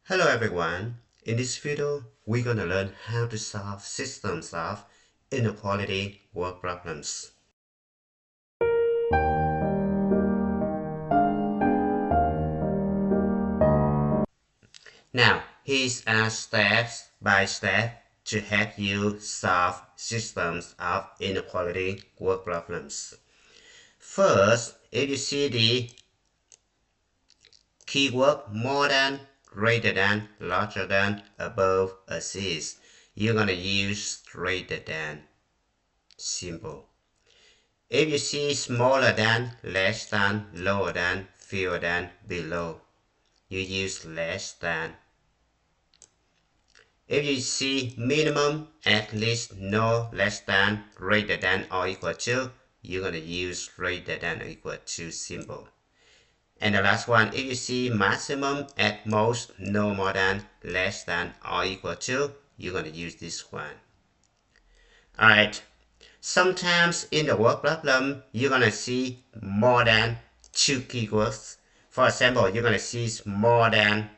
Hello everyone, in this video we're going to learn how to solve systems of inequality word problems. Now here's a step by step to help you solve systems of inequality word problems. First, if you see the keyword more than, greater than, larger than, above, assist, you're going to use greater than symbol. If you see smaller than, less than, lower than, fewer than, below, you use less than. If you see minimum, at least, no, less than, greater than or equal to, you're going to use greater than or equal to symbol. And the last one, if you see maximum, at most, no more than, less than or equal to, you're going to use this one. Alright. Sometimes in the word problem, you're going to see more than two keywords. For example, you're going to see more than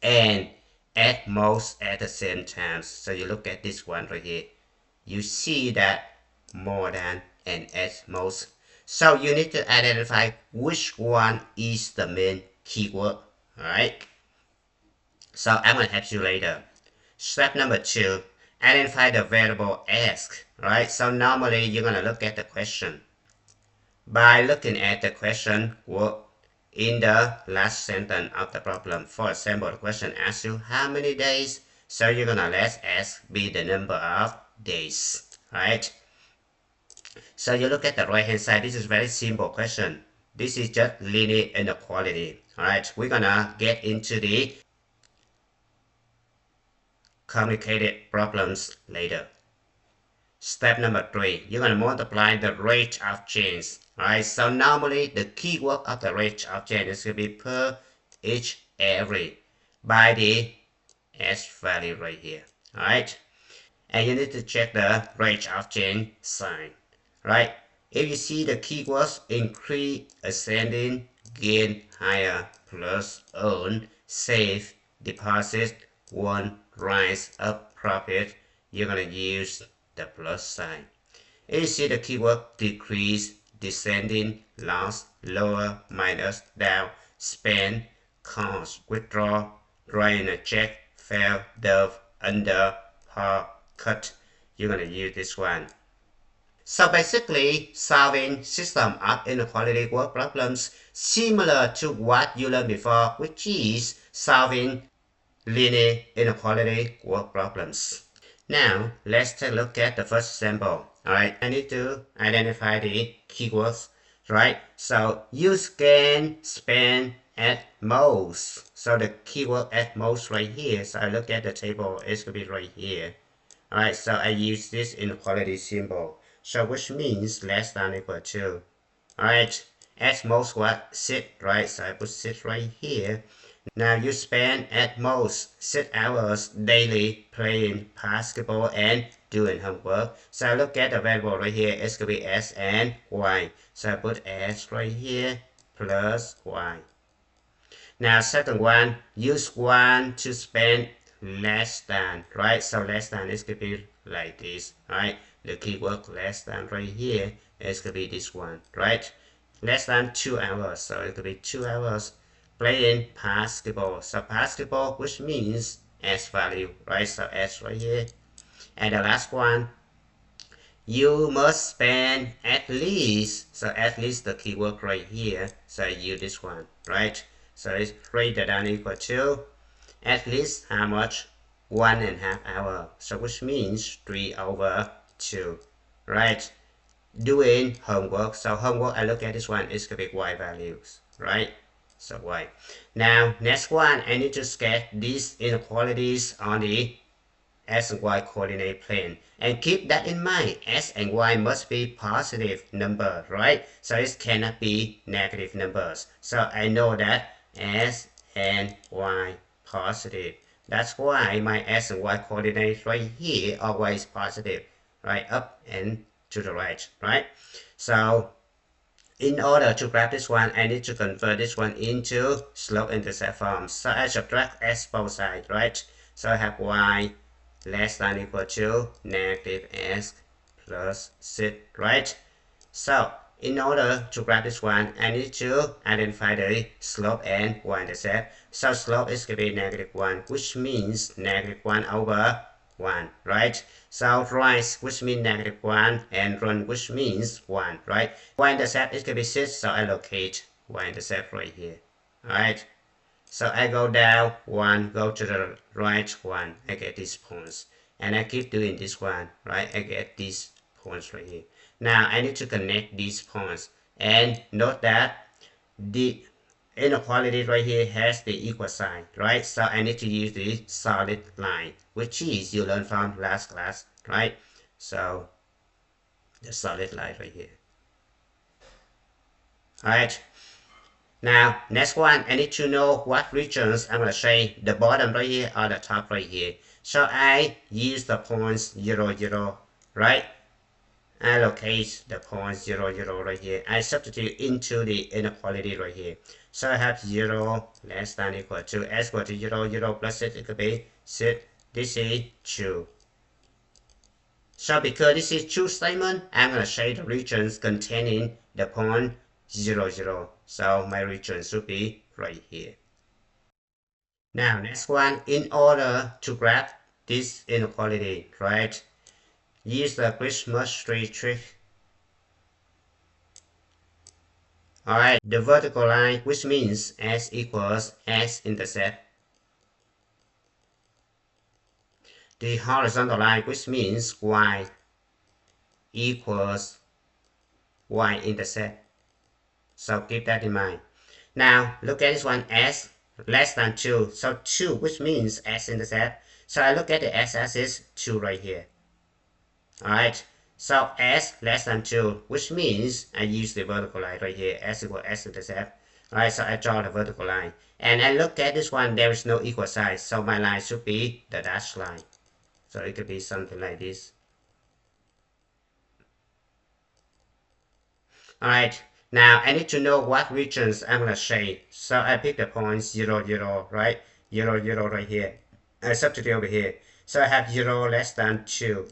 and at most at the same time. So you look at this one right here. You see that more than and at most. So you need to identify which one is the main keyword. Alright. So I'm going to help you later. Step number 2. Identify the variable asked. Right? So normally you're going to look at the question. By looking at the question in the last sentence of the problem. For example, the question asks you how many days. So you're going to let S be the number of days. Right? So you look at the right hand side. This is a very simple question. This is just linear inequality. Alright, we're going to get into the complicated problems later. Step number 3, you're going to multiply the rate of change. Alright, so normally the keyword of the rate of change is going to be per each every by the S value right here. Alright, and you need to check the rate of change sign. Right, if you see the keywords increase, ascending, gain, higher, plus, own, save, deposit, one, rise, up, profit, you're going to use the plus sign. If you see the keyword decrease, descending, loss, lower, minus, down, spend, cost, withdraw, write a check, fail, dove, under, par, cut, you're going to use this one. So basically, solving system of inequality word problems similar to what you learned before, which is solving linear inequality word problems. Now, let's take a look at the first example. Alright, I need to identify the keywords, right? So, you can spend at most. So, the keyword at most right here. So, I look at the table, it's going to be right here. Alright, so I use this inequality symbol. So, which means less than or equal to. Alright, at most what? Sit, right? So, I put sit right here. Now you spend at most 6 hours daily playing basketball and doing homework. So I look at the variable right here, it's going to be S and Y. So I put S right here plus Y. Now second one, use 1 to spend less than, right? So less than is going to be like this, right? The keyword less than right here is going to be this one, right? Less than 2 hours, so it could be 2 hours playing basketball. So basketball, which means S value, right? So S right here. And the last one, you must spend at least, so at least the keyword right here. So I use this one, right? So it's greater than or equal to at least how much? 1.5 hours. So which means 3/2, right? Doing homework. So homework, I look at this one, it's going to be Y values, right? So Y. Now, next one, I need to sketch these inequalities on the S and Y coordinate plane. And keep that in mind, S and Y must be positive number, right? So it cannot be negative numbers. So I know that S and Y positive. That's why my S and Y coordinate right here always positive, right? Up and to the right, right? So In order to grab this one, I need to convert this one into slope-intercept form. So I subtract s both sides, right? So I have y less than equal to negative s plus 6, right? So in order to grab this one, I need to identify the slope and y-intercept. So slope is going to be negative 1, which means negative 1 over 1, right? So rise, which means negative 1, and run, which means 1, right? Y-intercept is going to be 6, so I locate y-intercept right here, right? So I go down 1, go to the right 1, I get these points. And I keep doing this one, right? I get these points right here. Now I need to connect these points. And note that the inequality right here has the equal sign, right? So I need to use the solid line, which is you learned from last class, right? So the solid line right here. Alright. Now, next one, I need to know what regions I'm going to say the bottom right here or the top right here. So I use the points 0, 0, right? I locate the point 0, 0 right here. I substitute into the inequality right here. So I have 0 less than equal to s equal to 0, 0 plus 6, it could be 6. This is true. So because this is true statement, I'm going to say the regions containing the point 0, 0. So my region should be right here. Now, next one, in order to graph this inequality, right? Use the Christmas tree trick. Alright, the vertical line, which means s equals s-intercept. The horizontal line, which means y equals y-intercept. So keep that in mind. Now, look at this one, s less than 2. So 2, which means s-intercept. So I look at the x-axis 2 right here. Alright, so s less than 2, which means I use the vertical line right here, s equals s-intercept. Alright, so I draw the vertical line. And I look at this one, there is no equal sign, so my line should be the dashed line. So it could be something like this. Alright, now I need to know what regions I'm going to shade. So I pick the point 0, 0, right? 0, 0 right here. I substitute over here. So I have 0 less than 2.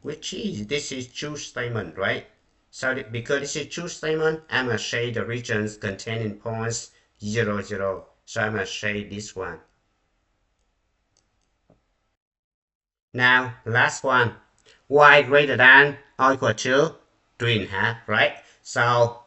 Which is, this is true statement, right? So because this is true statement, I'm going to shade the regions containing points 0, 0. So I'm going to shade this one. Now, last one. Y greater than or equal to 3.5, right? So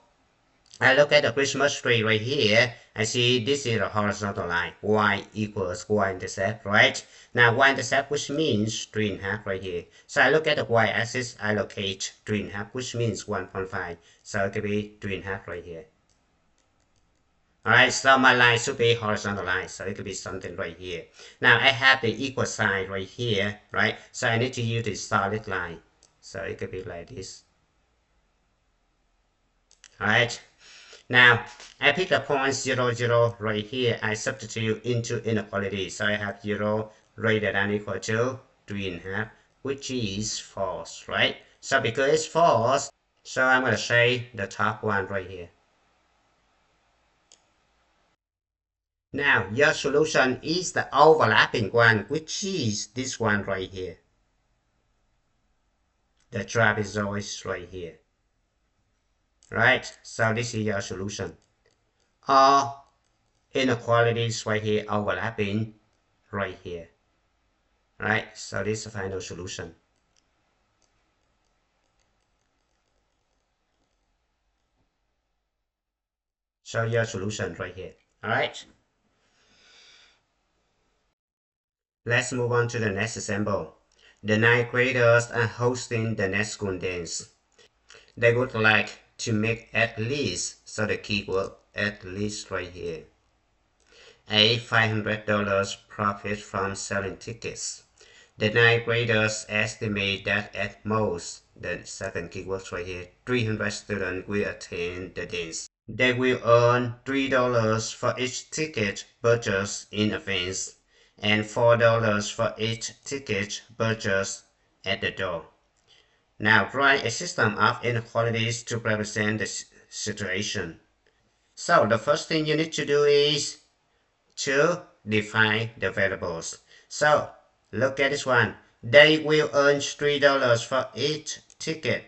I look at the Christmas tree right here. I see this is a horizontal line. Y equals y-intercept, right? Now y-intercept, which means 3.5 right here. So I look at the y-axis, I locate 3.5, which means 1.5. So it could be 3.5 right here. Alright, so my line should be horizontal line, so it could be something right here. Now I have the equal sign right here, right? So I need to use the solid line. So it could be like this. Alright. Now, I pick the point 0, 0 right here. I substitute into inequality. So I have 0 greater than equal to 3.5, which is false, right? So because it's false, so I'm going to say the top one right here. Now, your solution is the overlapping one, which is this one right here. The trapezoid right here. Right? So this is your solution. Or inequalities right here overlapping right here. Right? So this is the final solution. So your solution right here. Alright? Let's move on to the next example. The ninth graders are hosting the next school dance. They would like to make at least, so the keyword at least right here, a $500 profit from selling tickets. The ninth graders estimate that at most, the second keyword right here, 300 students will attend the dance. They will earn $3 for each ticket purchased in advance and $4 for each ticket purchased at the door. Now write a system of inequalities to represent the situation. So the first thing you need to do is to define the variables. So look at this one. They will earn $3 for each ticket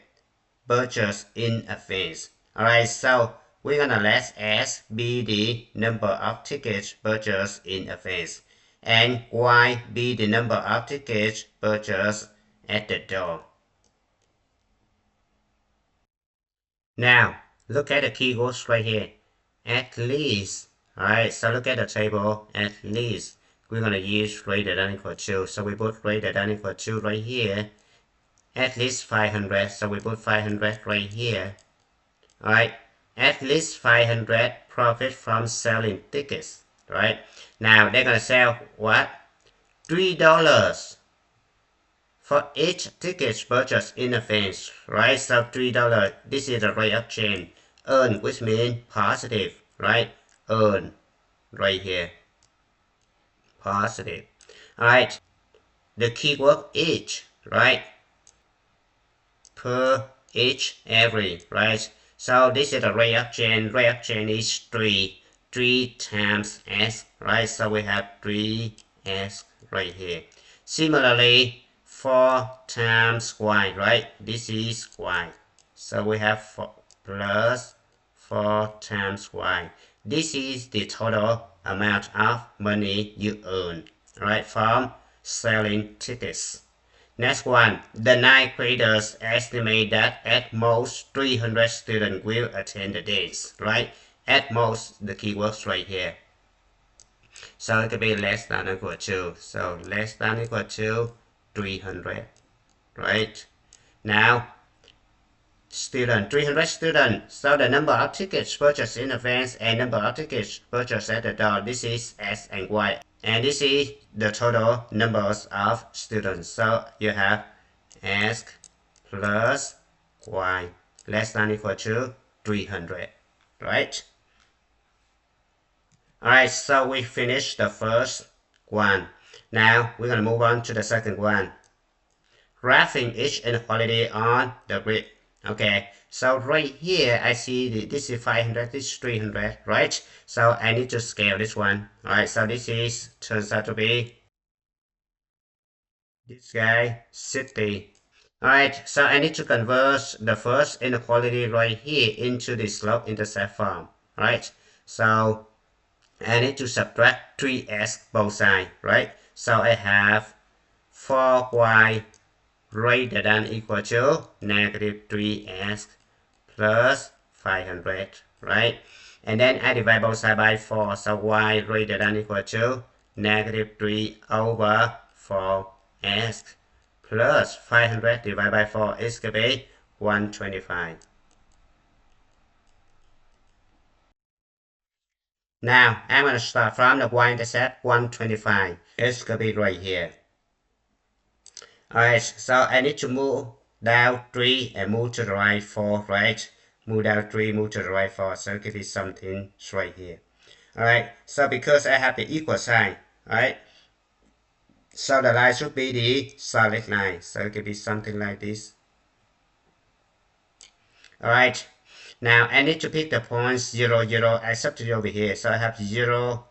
purchased in advance. Alright, so we're gonna let S be the number of tickets purchased in advance and Y be the number of tickets purchased at the door. Now, look at the keywords right here. At least. Alright, so look at the table. At least. We're going to use greater than equal to. So we put greater than equal to right here. At least 500. So we put 500 right here. Alright. At least 500 profit from selling tickets. Right. Now they're going to sell what? $3 for each ticket purchased in advance, right? So $3, this is the rate of change. Earn, which means positive, right? Earn, right here, positive. All right, the keyword each, right? Per each, every, right? So this is the rate of change. Rate of change is 3 times s, right? So we have 3s right here. Similarly, 4 times y, right? This is y. So we have 4 plus 4 times y. This is the total amount of money you earn, right, from selling tickets. Next one, the ninth graders estimate that at most 300 students will attend the dance, right? At most, the keywords right here. So it could be less than or equal to. So less than or equal to 300, right? Now, 300 students. So the number of tickets purchased in advance and number of tickets purchased at the door. This is S and Y. And this is the total numbers of students. So you have S plus Y less than or equal to 300, right? Alright, so we finished the first one. Now we're going to move on to the second one. Graphing each inequality on the grid. Okay, so right here I see this is 500, this is 300, right? So I need to scale this one. Alright, so this is turns out to be this guy 60. Alright, so I need to convert the first inequality right here into the slope intercept form. Right? So I need to subtract 3s both sides, right? So I have 4y greater than equal to negative 3s plus 500, right? And then I divide both sides by 4, so y greater than equal to negative 3 over 4s plus 500 divided by 4 is going to be 125. Now, I'm going to start from the y-intercept 125. It's going to be right here. Alright, so I need to move down 3 and move to the right 4, right? Move down 3, move to the right 4, so it could be something right here. Alright, so because I have the equal sign, right? So the line should be the solid line, so it could be something like this. Alright, now I need to pick the points 0, 0, except over here. So I have 0,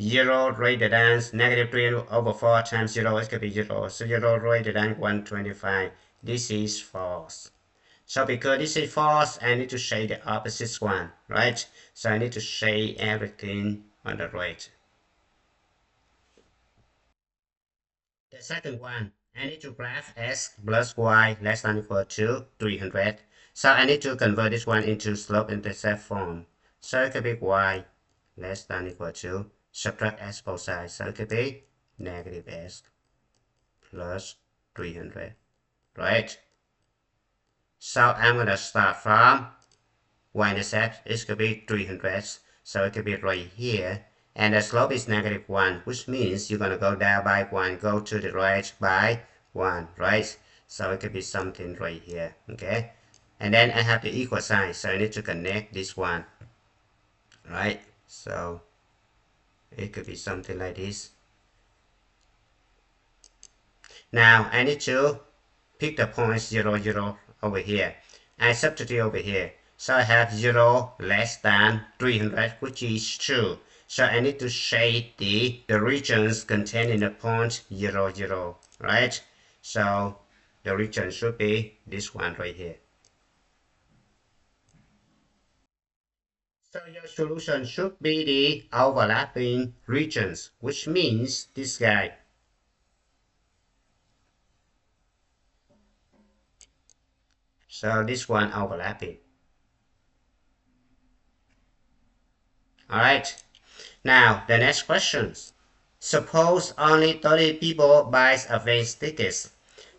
0 greater than negative 3 over 4 times 0, it could be 0. So 0 greater than 125. This is false. So because this is false, I need to shade the opposite one, right? So I need to shade everything on the right. The second one, I need to graph s plus y less than or equal to 300. So I need to convert this one into slope-intercept form. So it could be y less than or equal to, subtract s both sides. So it could be negative s plus 300, right? So I'm going to start from y-intercept. It could be 300. So it could be right here. And the slope is negative 1, which means you're going to go down by 1, go to the right by 1, right? So it could be something right here, okay? And then I have the equal sign, so I need to connect this one, right? So it could be something like this. Now I need to pick the point 0, 0 over here. I substitute over here. So I have 0 less than 300, which is true. So I need to shade the regions containing the point 0, 0, right? So the region should be this one right here. So your solution should be the overlapping regions, which means this guy. So this one overlapping. Alright, now the next questions. Suppose only 30 people buys advance tickets.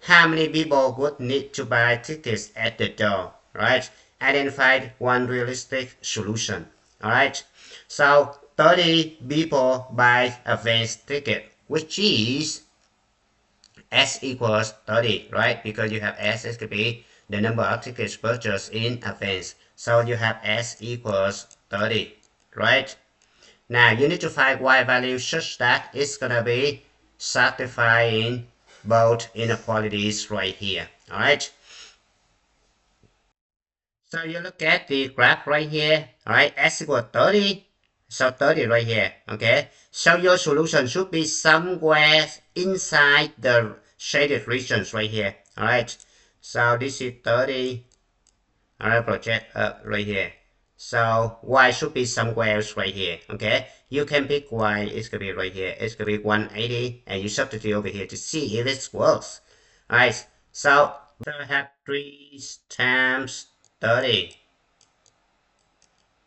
How many people would need to buy tickets at the door? Right? Identify one realistic solution. Alright? So 30 people buy advance ticket, which is S equals 30, right? Because you have S, it could be the number of tickets purchased in advance. So you have S equals 30, right? Now you need to find y value such that it's gonna be satisfying both inequalities right here. Alright. So you look at the graph right here. Alright, x equals 30. So 30 right here. Okay. So your solution should be somewhere inside the shaded regions right here. Alright. So this is 30. Alright, project up right here. So y should be somewhere else right here. Okay, you can pick y. It's gonna be right here. It's gonna be 180, and you substitute over here to see if it works. Alright, so I have 3 times 30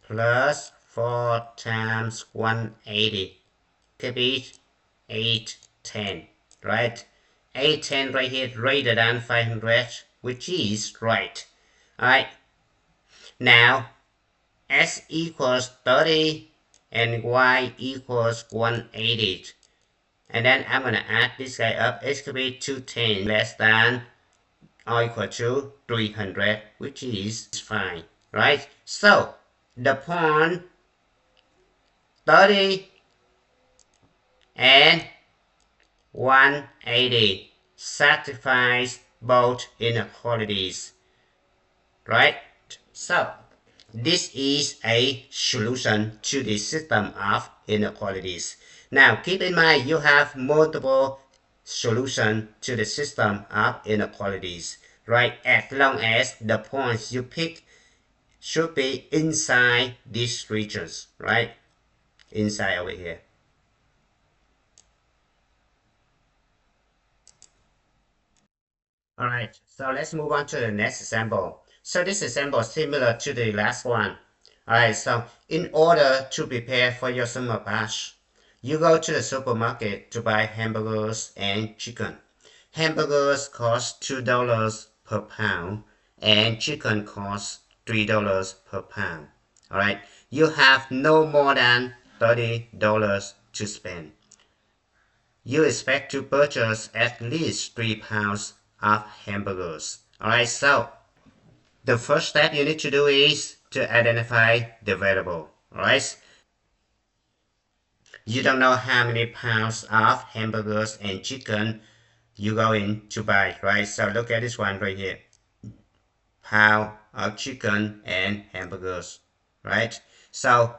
plus 4 times 180 could be 810, right? 810 right here greater than 500, which is right. Alright, now x equals 30 and y equals 180. And then I'm going to add this guy up. X could be 210 less than or equal to 300, which is fine, right? So the point 30 and 180 satisfies both inequalities, right? So this is a solution to the system of inequalities. Now keep in mind you have multiple solutions to the system of inequalities, right? As long as the points you pick should be inside these regions, right? Inside over here. Alright, so let's move on to the next example. So this example is similar to the last one. Alright, so in order to prepare for your summer bash, you go to the supermarket to buy hamburgers and chicken. Hamburgers cost $2 per pound and chicken costs $3 per pound. Alright, you have no more than $30 to spend. You expect to purchase at least 3 pounds of hamburgers. Alright, so the first step you need to do is to identify the variable. Alright, you don't know how many pounds of hamburgers and chicken you're going to buy, right? So look at this one right here. Pound of chicken and hamburgers, right? So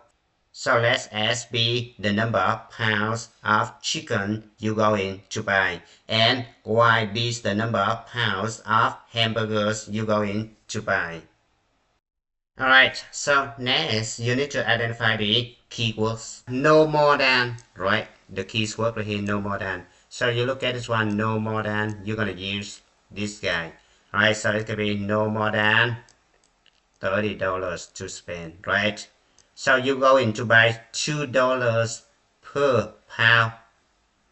let S be the number of pounds of chicken you're going to buy, and Y be the number of pounds of hamburgers you're going to buy. Alright, so next you need to identify the keywords. No more than, right? The keyword right here, no more than. So you look at this one, no more than, you're gonna use this guy. Alright, so it could be no more than $30 to spend, right? So you're going to buy $2 per pound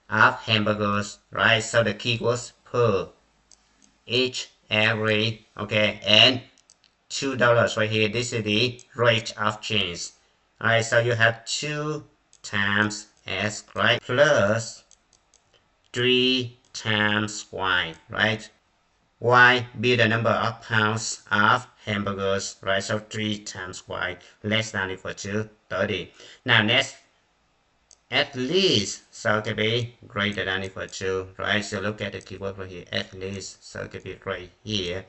of hamburgers, right? So the keywords per, each, every, okay, and $2 right here. This is the rate of change. Alright, so you have 2 times S, right? Plus 3 times Y, right? Y be the number of pounds of hamburgers, right? So 3 times Y less than or equal to 30. Now next, at least, so it can be greater than or equal to, right? So look at the keyword right here, at least, so it can be right here.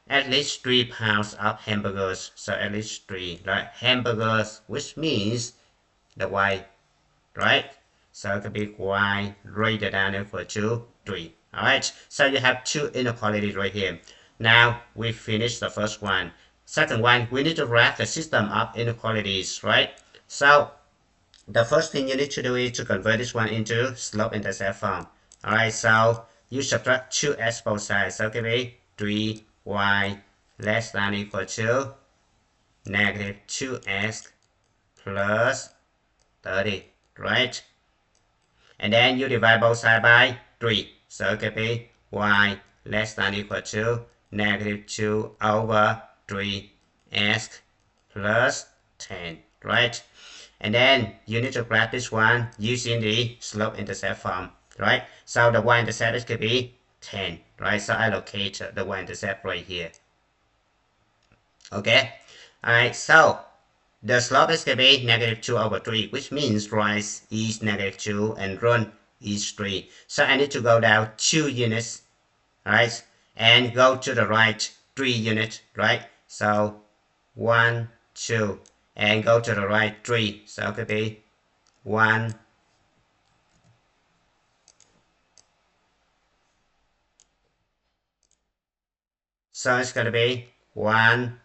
At least 3 pounds of hamburgers, so at least 3, right? Hamburgers, which means the y, right? So it can be y greater than or equal to 3, alright? So you have two inequalities right here. Now we finished the first one. Second one, we need to graph the system of inequalities, right? So the first thing you need to do is to convert this one into slope-intercept form. Alright, so you subtract 2x both sides. So it can be 3y less than or equal to negative 2x plus 30, right? And then you divide both sides by 3. So it can be y less than or equal to negative 2 over 3x plus 10, right? And then you need to graph this one using the slope-intercept form, right? So the y-intercept is going to be 10, right? So I locate the y-intercept right here. Okay? Alright, so the slope is going to be negative 2 over 3, which means rise is negative 2 and run is 3. So I need to go down 2 units, right? And go to the right 3 units, right? So 1, 2, and go to the right 3. So it could be 1, so it's going to be 1,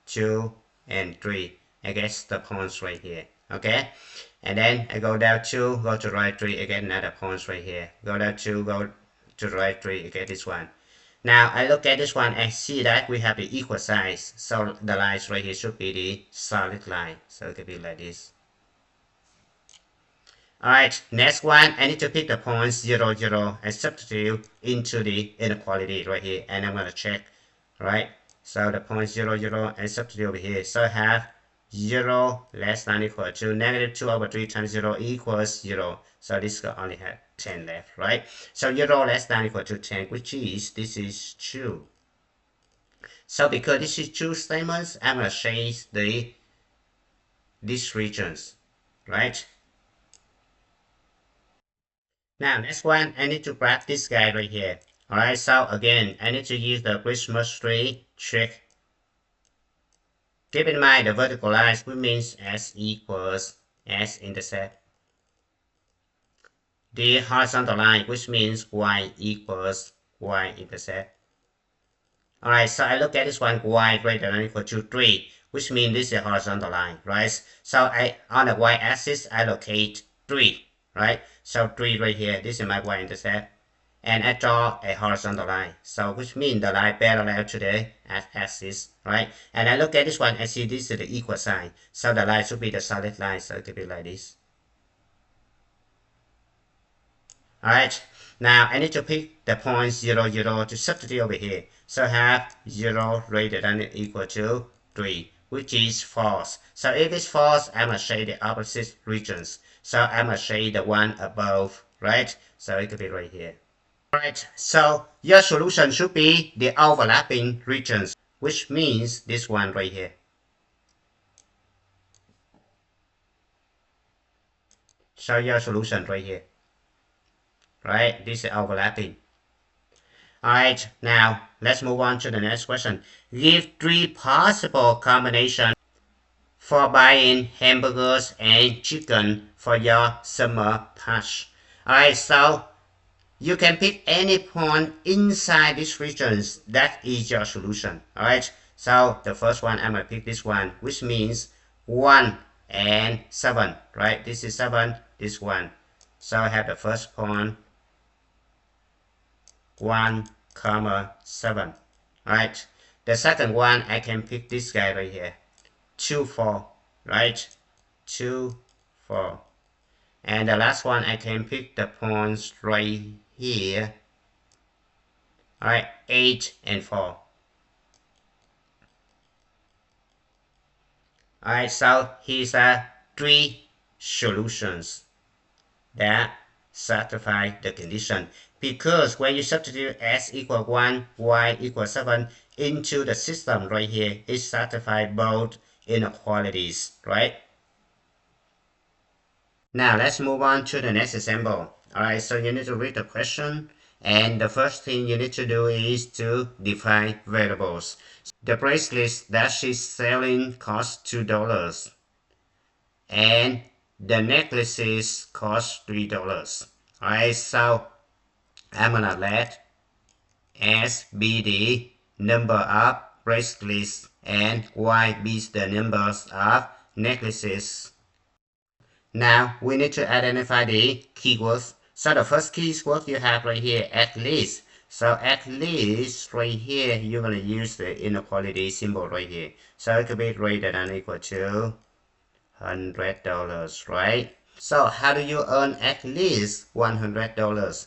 2, and 3. I guess the points right here. Okay, and then I go down 2, go to right 3, again another points right here. Go down 2, go to right 3, again this one. Now I look at this one and see that we have the equal size. So the lines right here should be the solid line. So it could be like this. Alright, next one, I need to pick the points 0, 0 and substitute into the inequality right here. And I'm going to check, right? So the point 0, 0 and substitute over here. So I have 0 less than or equal to negative 2 over 3 times 0 equals 0. So this will only have 10 left, right? So 0 less than or equal to 10, which is, this is true. So because this is true statements, I'm going to change these regions, right? Now, next one, I need to graph this guy right here. Alright, so again, I need to use the Christmas tree trick. Keep in mind the vertical lines, which means s equals s-intercept. The horizontal line, which means y equals y-intercept. Alright, so I look at this one, y greater than or equal to 3, which means this is a horizontal line, right? So on the y-axis, I locate 3, right? So 3 right here, this is my y-intercept. And I draw a horizontal line, so which means the line parallel to the axis, right? And I look at this one and see this is the equal sign, so the line should be the solid line, so it could be like this. Alright, now I need to pick the point 0, 0 to substitute over here. So I have 0 greater than or equal to 3, which is false. So if it's false, I must shade the opposite regions. So I must shade the one above, right? So it could be right here. Alright, so your solution should be the overlapping regions, which means this one right here. So your solution right here. Right, this is overlapping. Alright, now let's move on to the next question. Give 3 possible combinations for buying hamburgers and chicken for your summer patch. Alright, so you can pick any point inside these regions. That is your solution. Alright, so the first one, I'm going to pick this one, which means 1 and 7. Right, this is 7, this one. So I have the first point, 1, comma 7. Right, the second one, I can pick this guy right here, 2, 4. Right, 2, 4. And the last one, I can pick the points right here. Alright, 8 and 4. Alright, so here's 3 solutions that satisfy the condition. Because when you substitute s equal 1, y equal 7 into the system right here, it satisfies both inequalities, right? Now let's move on to the next example. Alright, so you need to read the question, and the first thing you need to do is to define variables. The bracelets that she's selling cost $2, and the necklaces cost $3. Alright, so I'm gonna let S be the number of bracelets and Y be the numbers of necklaces. Now we need to identify the keywords. So the first keyword you have right here, at least. So at least right here, you're going to use the inequality symbol right here. So it could be greater than or equal to $100, right? So how do you earn at least $100?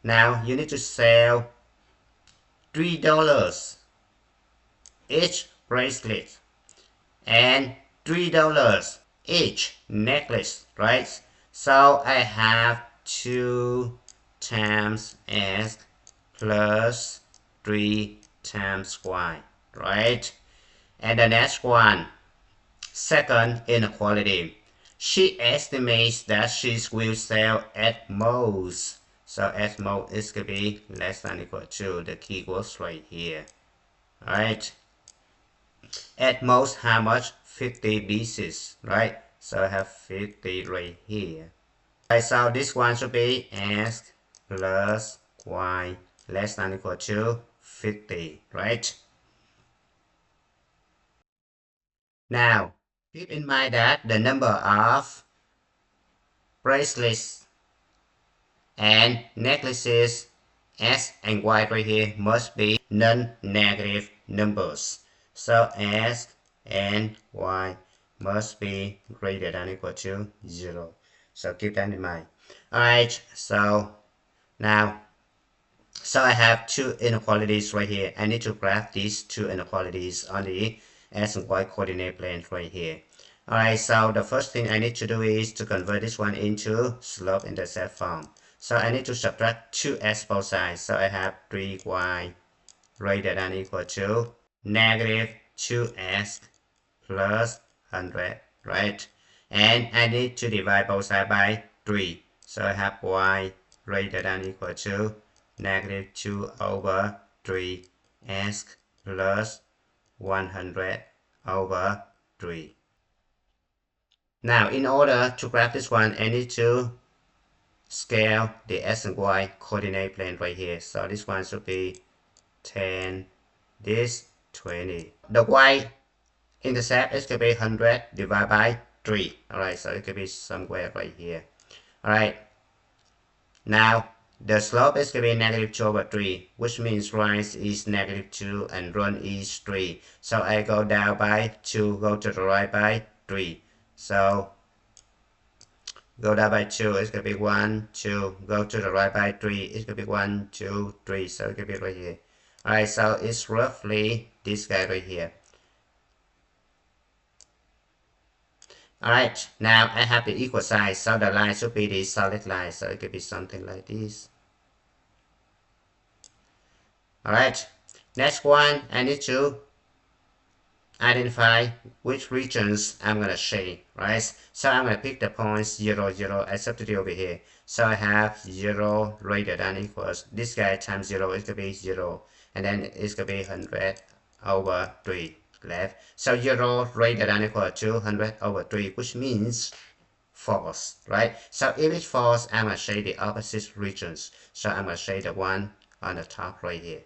Now you need to sell $3 each bracelet and $3 each necklace, right? So I have 2 times S plus 3 times Y, right? And the next one, second inequality. She estimates that she will sell at most. So at most is going to be less than or equal to the keywords right here, right? At most how much? 50 pieces, right? So I have 50 right here. Right, so this one should be x plus y less than or equal to 50, right? Now, keep in mind that the number of bracelets and necklaces S and Y right here must be non-negative numbers. So S and Y must be greater than or equal to 0. So keep that in mind. Alright, so now, so I have two inequalities right here. I need to graph these two inequalities on the S and Y coordinate plane right here. Alright, so the first thing I need to do is to convert this one into slope-intercept form. So I need to subtract 2s both sides. So I have 3y greater than or equal to negative 2s plus 100, right? And I need to divide both sides by 3. So I have y greater than or equal to negative 2 over 3s plus 100 over 3. Now, in order to graph this one, I need to scale the S and Y coordinate plane right here. So this one should be 10, this 20. The Y intercept is going to be 100 divided by 3. Alright, so it could be somewhere right here. Alright, now the slope is going to be negative 2 over 3, which means rise is negative 2 and run is 3. So I go down by 2, go to the right by 3. So go down by 2, it's going to be 1, 2. Go to the right by 3, it's going to be 1, 2, 3. So it's going to be right here. Alright, so it's roughly this guy right here. Alright, now I have the equal sign, so the line should be the solid line. So it could be something like this. Alright, next one, I need to identify which regions I'm going to shade, right? So I'm going to pick the points 0, 0, I substitute over here. So I have 0 greater than equals, this guy times 0 is going to be 0. And then it's going to be 100 over 3 left. So 0 greater than equal to 100 over 3, which means false, right? So if it's false, I'm going to shade the opposite regions. So I'm going to shade the one on the top right here.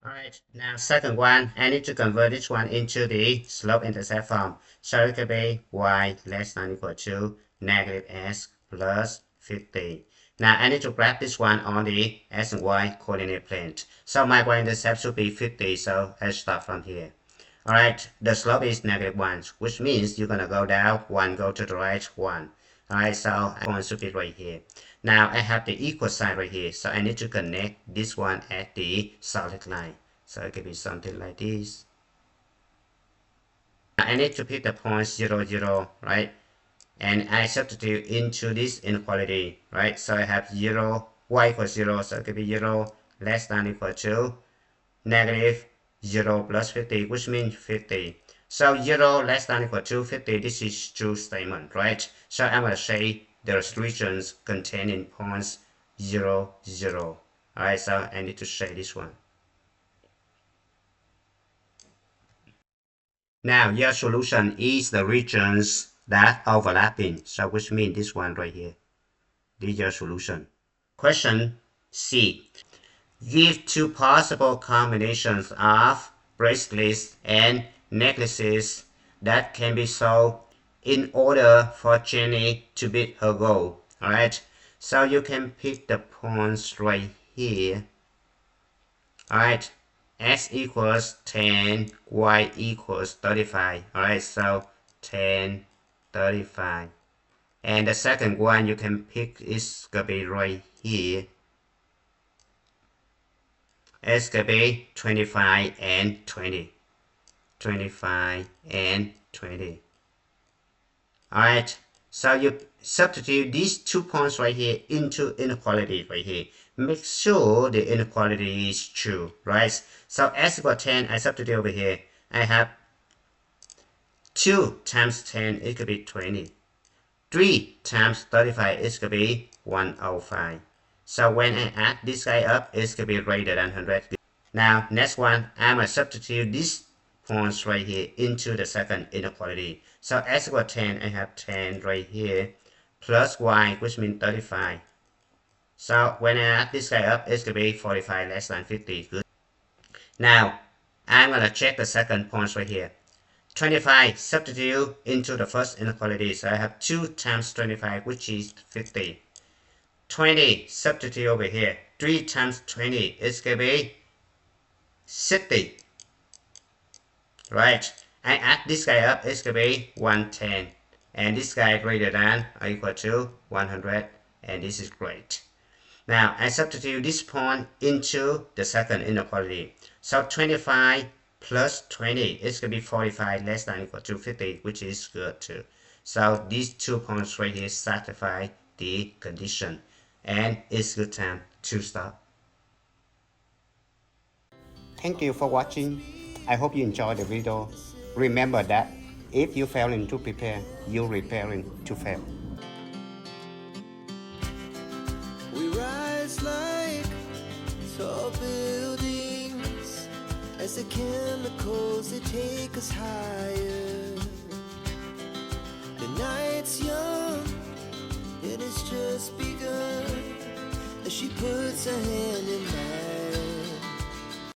Alright, now second one, I need to convert this one into the slope-intercept form. So it could be y less than or equal to negative s plus 50. Now I need to graph this one on the s and y coordinate plane. So my y-intercept should be 50, so I start from here. Alright, the slope is negative 1, which means you're going to go down 1, go to the right 1. Alright, so point should be right here. Now I have the equal sign right here, so I need to connect this one at the solid line. So it could be something like this. Now I need to pick the point 0, 0, right? And I substitute into this inequality, right? So I have 0, y equals 0, so it could be 0 less than or equal to negative 0 plus 50, which means 50. So 0 less than or equal to 50, this is true statement, right? So I'm going to say the restrictions containing points 0, 0. Alright, so I need to say this one. Now your solution is the regions that overlapping, so which means this one right here. This is your solution. Question C. Give two possible combinations of bracelets and necklaces that can be sold in order for Jenny to beat her goal. Alright, so you can pick the points right here. Alright, x equals 10, y equals 35. Alright, so 10, 35. And the second one you can pick is gonna be right here. It's gonna be 25 and 20. 25 and 20. Alright, so you substitute these 2 points right here into inequality right here. Make sure the inequality is true, right? So x equals 10, I substitute over here. I have 2 times 10, it could be 20. 3 times 35, it's going to be 105. So when I add this guy up, it's going to be greater than 100. Now, next one, I'm going to substitute these points right here into the second inequality. So x equals 10, I have 10 right here, plus y, which means 35. So when I add this guy up, it's going to be 45 less than 50. Good. Now, I'm going to check the second points right here. 25 substitute into the first inequality, so I have 2 times 25, which is 50. 20 substitute over here, 3 times 20 is going to be 60. Right, I add this guy up, it's going to be 110. And this guy greater than or equal to 100, and this is great. Now, I substitute this point into the second inequality. So 25 plus 20 is going to be 45 less than or equal to 50, which is good too. So these 2 points right here satisfy the condition. And it's good time to stop. Thank you for watching. I hope you enjoyed the video. Remember that if you failing to prepare, you're preparing to fail. We rise like tall buildings as the chemicals, they take us higher. The night's young and it's just begun as she puts her hand in mine.